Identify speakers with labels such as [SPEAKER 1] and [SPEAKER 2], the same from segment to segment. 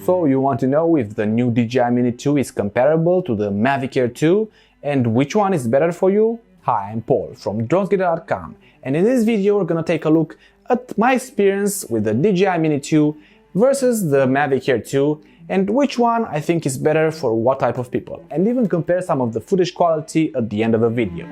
[SPEAKER 1] So you want to know if the new DJI Mini 2 is comparable to the Mavic Air 2 and which one is better for you? Hi, I'm Paul from dronesgetter.com, and in this video we're gonna take a look at my experience with the DJI Mini 2 versus the Mavic Air 2 and which one I think is better for what type of people, and even compare some of the footage quality at the end of the video.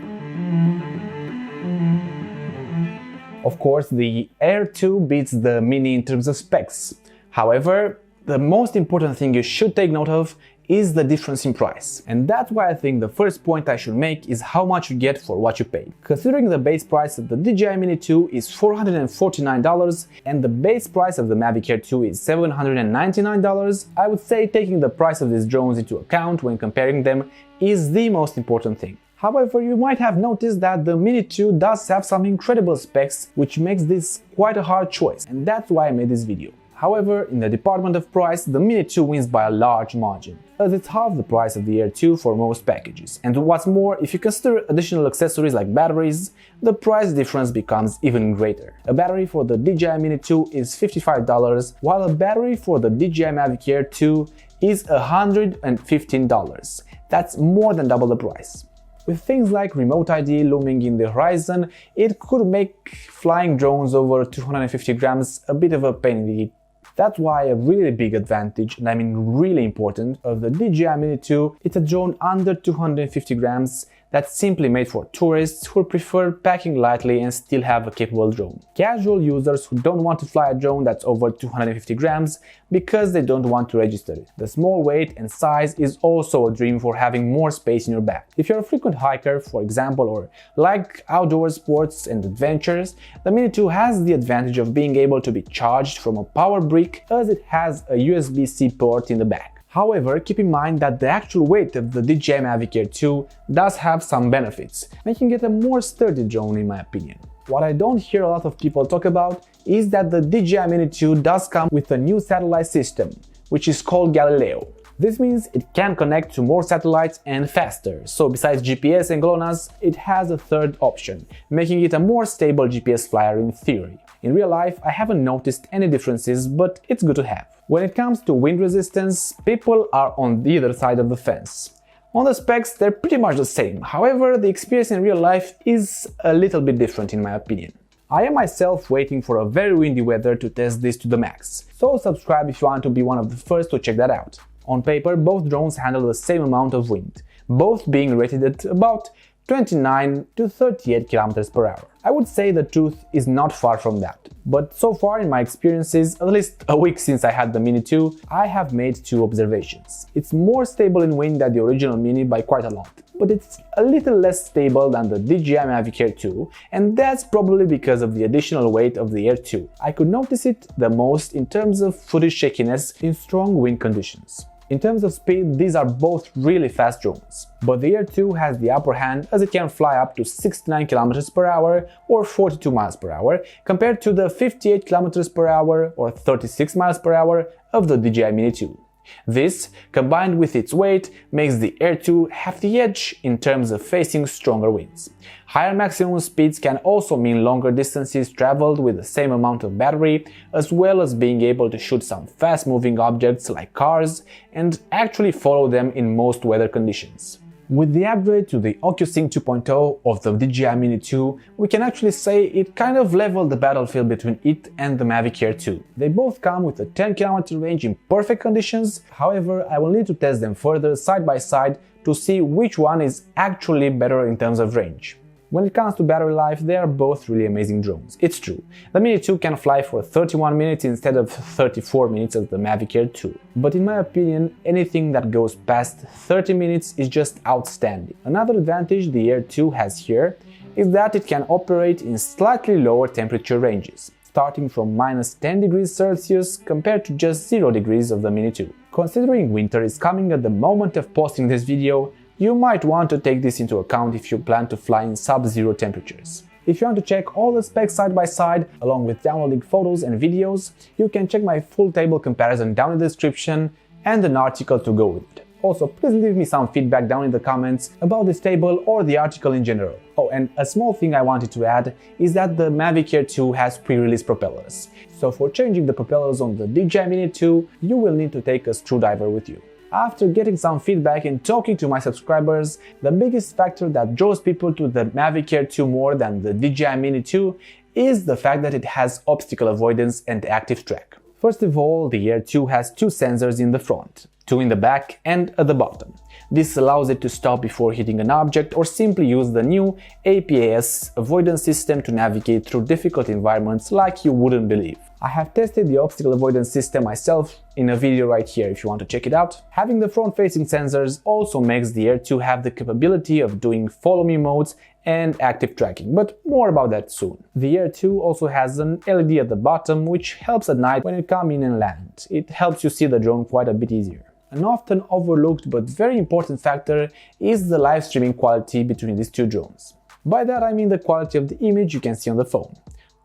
[SPEAKER 1] Of course, the Air 2 beats the Mini in terms of specs. However, the most important thing you should take note of is the difference in price. And that's why I think the first point I should make is how much you get for what you pay. Considering the base price of the DJI Mini 2 is $449 and the base price of the Mavic Air 2 is $799, I would say taking the price of these drones into account when comparing them is the most important thing. However, you might have noticed that the Mini 2 does have some incredible specs, which makes this quite a hard choice, and that's why I made this video. However, in the department of price, the Mini 2 wins by a large margin, as it's half the price of the Air 2 for most packages. And what's more, if you consider additional accessories like batteries, the price difference becomes even greater. A battery for the DJI Mini 2 is $55, while a battery for the DJI Mavic Air 2 is $115. That's more than double the price. With things like Remote ID looming in the horizon, it could make flying drones over 250 grams a bit of a pain in the teeth. That's why a really big advantage, and I mean really important, of the DJI Mini 2, it's a drone under 250 grams that's simply made for tourists who prefer packing lightly and still have a capable drone. Casual users who don't want to fly a drone that's over 250 grams because they don't want to register it. The small weight and size is also a dream for having more space in your bag. If you're a frequent hiker, for example, or like outdoor sports and adventures, the Mini 2 has the advantage of being able to be charged from a power brick as it has a USB-C port in the back. However, keep in mind that the actual weight of the DJI Mavic Air 2 does have some benefits, making it a more sturdy drone in my opinion. What I don't hear a lot of people talk about is that the DJI Mini 2 does come with a new satellite system, which is called Galileo. This means it can connect to more satellites and faster, so besides GPS and GLONASS, it has a third option, making it a more stable GPS flyer in theory. In real life, I haven't noticed any differences, but it's good to have. When it comes to wind resistance, people are on the other side of the fence. On the specs, they're pretty much the same, however, the experience in real life is a little bit different in my opinion. I am myself waiting for a very windy weather to test this to the max, so subscribe if you want to be one of the first to check that out. On paper, both drones handle the same amount of wind, both being rated at about 29 to 38 km per hour. I would say the truth is not far from that, but so far in my experiences, at least a week since I had the Mini 2, I have made two observations. It's more stable in wind than the original Mini by quite a lot, but it's a little less stable than the DJI Mavic Air 2, and that's probably because of the additional weight of the Air 2. I could notice it the most in terms of footage shakiness in strong wind conditions. In terms of speed, these are both really fast drones, but the Air 2 has the upper hand as it can fly up to 69 km per hour or 42 miles per hour compared to the 58 km per hour or 36 miles per hour of the DJI Mini 2. This, combined with its weight, makes the Air 2 have the edge in terms of facing stronger winds. Higher maximum speeds can also mean longer distances traveled with the same amount of battery, as well as being able to shoot some fast-moving objects like cars and actually follow them in most weather conditions. With the upgrade to the OcuSync 2.0 of the DJI Mini 2, we can actually say it kind of leveled the battlefield between it and the Mavic Air 2. They both come with a 10 km range in perfect conditions, however I will need to test them further side by side to see which one is actually better in terms of range. When it comes to battery life, they are both really amazing drones, it's true. The Mini 2 can fly for 31 minutes instead of 34 minutes as the Mavic Air 2. But in my opinion, anything that goes past 30 minutes is just outstanding. Another advantage the Air 2 has here is that it can operate in slightly lower temperature ranges, starting from -10 degrees Celsius compared to just 0 degrees of the Mini 2. Considering winter is coming at the moment of posting this video, you might want to take this into account if you plan to fly in sub-zero temperatures. If you want to check all the specs side by side, along with downloading photos and videos, you can check my full table comparison down in the description and an article to go with it. Also, please leave me some feedback down in the comments about this table or the article in general. Oh, and a small thing I wanted to add is that the Mavic Air 2 has pre-release propellers. So for changing the propellers on the DJI Mini 2, you will need to take a screwdriver with you. After getting some feedback and talking to my subscribers, the biggest factor that draws people to the Mavic Air 2 more than the DJI Mini 2 is the fact that it has obstacle avoidance and active track. First of all, the Air 2 has 2 sensors in the front, 2 in the back and at the bottom. This allows it to stop before hitting an object or simply use the new APAS avoidance system to navigate through difficult environments like you wouldn't believe. I have tested the obstacle avoidance system myself in a video right here if you want to check it out. Having the front-facing sensors also makes the Air 2 have the capability of doing follow me modes and active tracking, but more about that soon. The Air 2 also has an LED at the bottom which helps at night when you come in and land. It helps you see the drone quite a bit easier. An often overlooked but very important factor is the live streaming quality between these two drones. By that I mean the quality of the image you can see on the phone.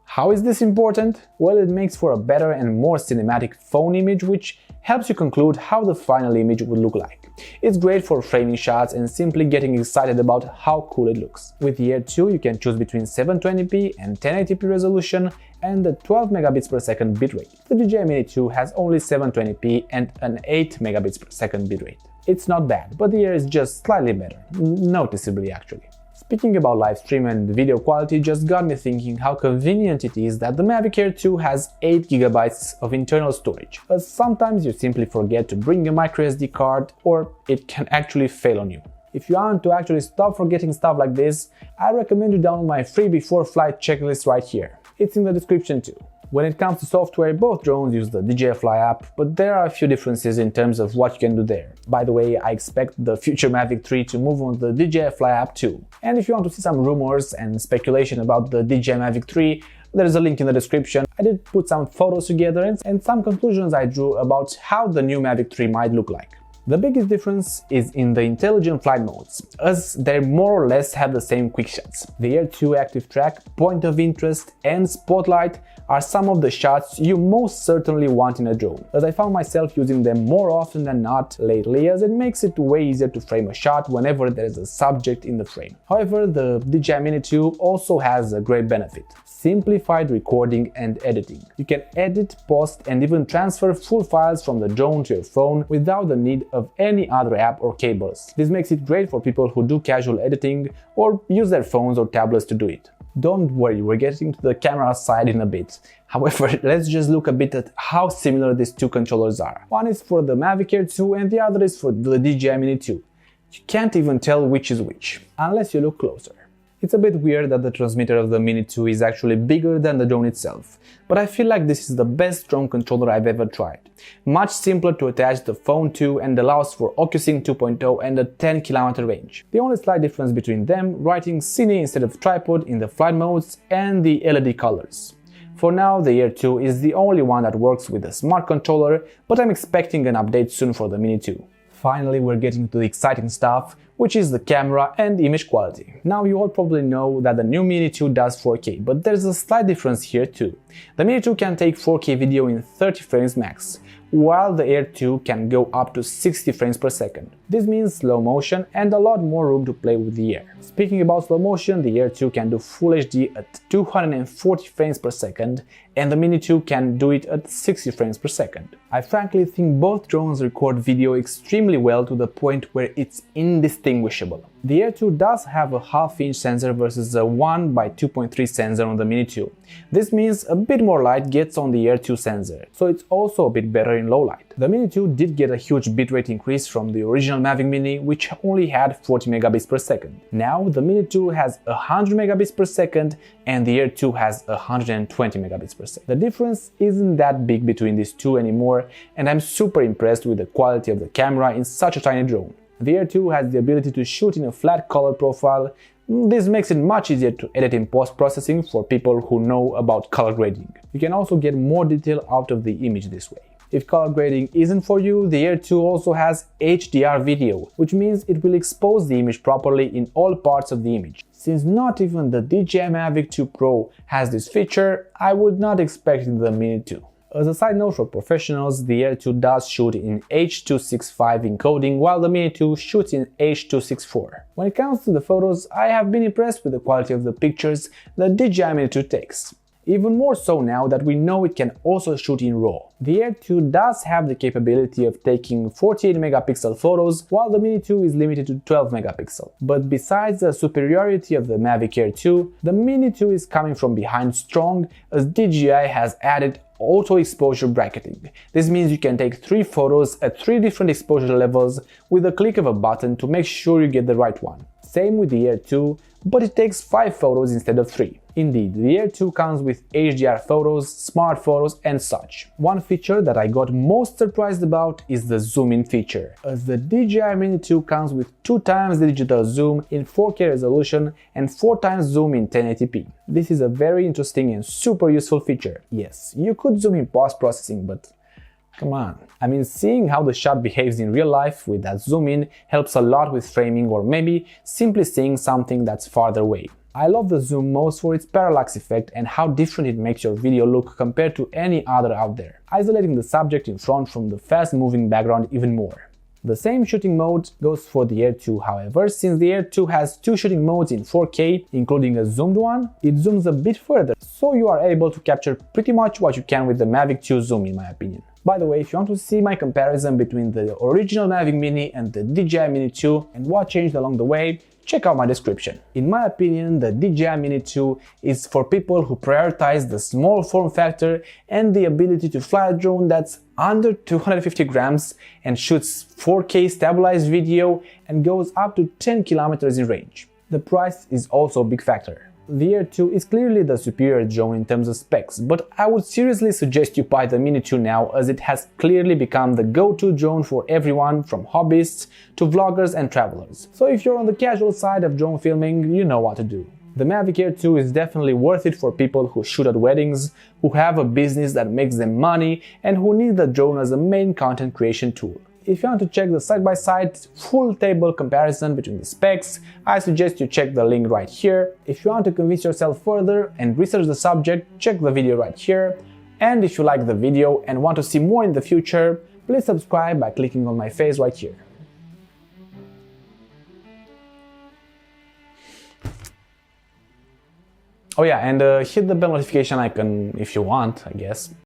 [SPEAKER 1] How is this important? Well, it makes for a better and more cinematic phone image which helps you conclude how the final image would look like. It's great for framing shots and simply getting excited about how cool it looks. With the Air 2 you can choose between 720p and 1080p resolution and the 12 megabits per second bitrate. The DJI Mini 2 has only 720p and an 8 megabits per second bitrate. It's not bad, but the Air is just slightly better, noticeably actually. Speaking about live stream and video quality just got me thinking how convenient it is that the Mavic Air 2 has 8GB of internal storage, as sometimes you simply forget to bring a microSD card or it can actually fail on you. If you want to actually stop forgetting stuff like this, I recommend you download my free before flight checklist right here. It's in the description too. When it comes to software, both drones use the DJI Fly app, but there are a few differences in terms of what you can do there. By the way, I expect the future Mavic 3 to move on the DJI Fly app too. And if you want to see some rumors and speculation about the DJI Mavic 3, there's a link in the description. I did put some photos together and some conclusions I drew about how the new Mavic 3 might look like. The biggest difference is in the intelligent flight modes, as they more or less have the same quick shots. The Air 2 active track, point of interest and spotlight are some of the shots you most certainly want in a drone, as I found myself using them more often than not lately, as it makes it way easier to frame a shot whenever there is a subject in the frame. However, the DJI Mini 2 also has a great benefit: simplified recording and editing. You can edit, post and even transfer full files from the drone to your phone without the need of any other app or cables. This makes it great for people who do casual editing or use their phones or tablets to do it. Don't worry, we're getting to the camera side in a bit. However, let's just look a bit at how similar these two controllers are. One is for the Mavic Air 2 and the other is for the DJI Mini 2. You can't even tell which is which, unless you look closer. It's a bit weird that the transmitter of the Mini 2 is actually bigger than the drone itself, but I feel like this is the best drone controller I've ever tried. Much simpler to attach the phone to and allows for OcuSync 2.0 and a 10km range. The only slight difference between them, writing Cine instead of tripod in the flight modes and the LED colors. For now, the Air 2 is the only one that works with a smart controller, but I'm expecting an update soon for the Mini 2. Finally, we're getting to the exciting stuff, which is the camera and image quality. Now you all probably know that the new Mini 2 does 4K, but there's a slight difference here too. The Mini 2 can take 4K video in 30 frames max, while the Air 2 can go up to 60 frames per second. This means slow motion and a lot more room to play with the Air. Speaking about slow motion, the Air 2 can do Full HD at 240 frames per second and the Mini 2 can do it at 60 frames per second. I frankly think both drones record video extremely well to the point where it's indistinguishable. The Air 2 does have a half-inch sensor versus a 1x2.3 sensor on the Mini 2. This means a bit more light gets on the Air 2 sensor, so it's also a bit better in low light. The Mini 2 did get a huge bitrate increase from the original Mavic Mini, which only had 40 megabits per second. Now the Mini 2 has 100 megabits per second and the Air 2 has 120 megabits per second. The difference isn't that big between these two anymore, and I'm super impressed with the quality of the camera in such a tiny drone. The Air 2 has the ability to shoot in a flat color profile. This makes it much easier to edit in post-processing for people who know about color grading. You can also get more detail out of the image this way. If color grading isn't for you, the Air 2 also has HDR video, which means it will expose the image properly in all parts of the image. Since not even the DJI Mavic 2 Pro has this feature, I would not expect it in the Mini 2. As a side note for professionals, the Air 2 does shoot in H.265 encoding while the Mini 2 shoots in H.264. When it comes to the photos, I have been impressed with the quality of the pictures the DJI Mini 2 takes. Even more so now that we know it can also shoot in RAW. The Air 2 does have the capability of taking 48 megapixel photos, while the Mini 2 is limited to 12 megapixel. But besides the superiority of the Mavic Air 2, the Mini 2 is coming from behind strong, as DJI has added auto exposure bracketing. This means you can take 3 photos at 3 different exposure levels with a click of a button to make sure you get the right one. Same with the Air 2, but it takes 5 photos instead of 3. Indeed, the Air 2 comes with HDR photos, smart photos and such. One feature that I got most surprised about is the zoom-in feature, as the DJI Mini 2 comes with 2 times the digital zoom in 4K resolution and 4 times zoom in 1080p. This is a very interesting and super useful feature. Yes, you could zoom in post-processing, but come on. I mean, seeing how the shot behaves in real life with that zoom in helps a lot with framing or maybe simply seeing something that's farther away. I love the zoom most for its parallax effect and how different it makes your video look compared to any other out there, isolating the subject in front from the fast-moving background even more. The same shooting mode goes for the Air 2, however, since the Air 2 has 2 shooting modes in 4K, including a zoomed one, it zooms a bit further, so you are able to capture pretty much what you can with the Mavic 2 zoom in my opinion. By the way, if you want to see my comparison between the original Mavic Mini and the DJI Mini 2 and what changed along the way, check out my description. In my opinion, the DJI Mini 2 is for people who prioritize the small form factor and the ability to fly a drone that's under 250 grams and shoots 4K stabilized video and goes up to 10 kilometers in range. The price is also a big factor. The Air 2 is clearly the superior drone in terms of specs, but I would seriously suggest you buy the Mini 2 now, as it has clearly become the go-to drone for everyone from hobbyists to vloggers and travelers. So if you're on the casual side of drone filming, you know what to do. The Mavic Air 2 is definitely worth it for people who shoot at weddings, who have a business that makes them money, and who need the drone as a main content creation tool. If you want to check the side-by-side full table comparison between the specs, I suggest you check the link right here. If you want to convince yourself further and research the subject, check the video right here. And if you like the video and want to see more in the future, please subscribe by clicking on my face right here. Oh yeah, and hit the bell notification icon if you want, I guess.